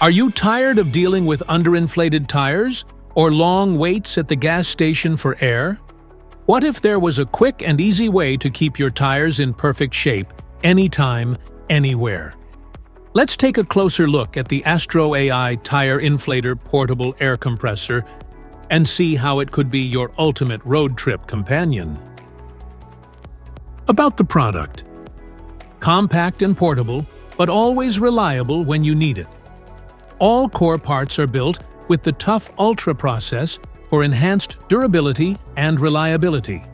Are you tired of dealing with underinflated tires or long waits at the gas station for air? What if there was a quick and easy way to keep your tires in perfect shape anytime, anywhere? Let's take a closer look at the AstroAI Tire Inflator Portable Air Compressor and see how it could be your ultimate road trip companion. About the product. Compact and portable, but always reliable when you need it. All core parts are built with the tough Ultra process for enhanced durability and reliability.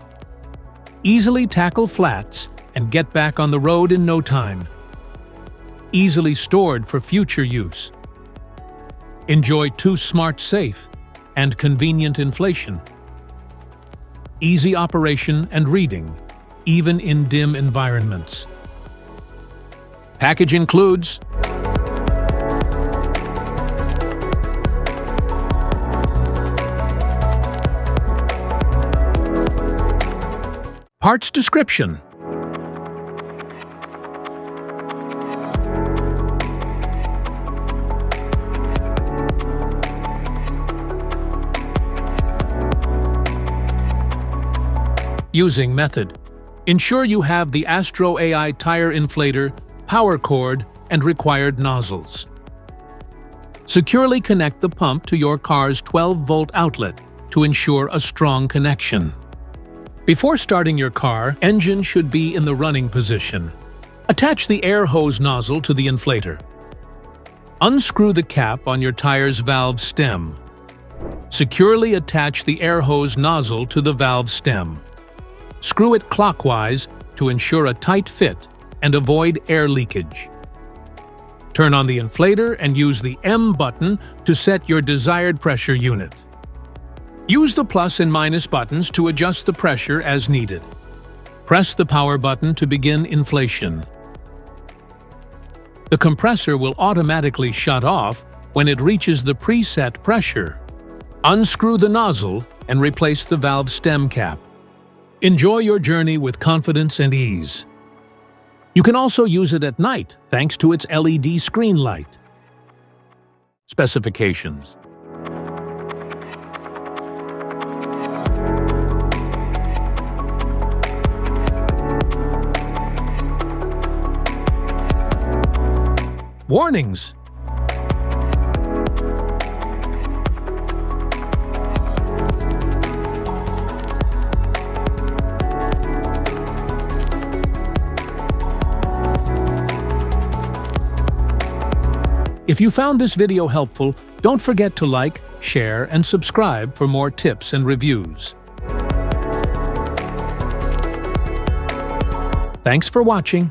Easily tackle flats and get back on the road in no time. Easily stored for future use. Enjoy 2 smart safe and convenient inflation. Easy operation and reading, even in dim environments. Package includes parts description. Using method. Ensure you have the AstroAI tire inflator, power cord, and required nozzles. Securely connect the pump to your car's 12-volt outlet to ensure a strong connection. Before starting your car, engine should be in the running position. Attach the air hose nozzle to the inflator. Unscrew the cap on your tire's valve stem. Securely attach the air hose nozzle to the valve stem. Screw it clockwise to ensure a tight fit and avoid air leakage. Turn on the inflator and use the M button to set your desired pressure unit. Use the plus and minus buttons to adjust the pressure as needed. Press the power button to begin inflation. The compressor will automatically shut off when it reaches the preset pressure. Unscrew the nozzle and replace the valve stem cap. Enjoy your journey with confidence and ease. You can also use it at night thanks to its LED screen light. Specifications. Warnings. If you found this video helpful, don't forget to like, share, and subscribe for more tips and reviews. Thanks for watching.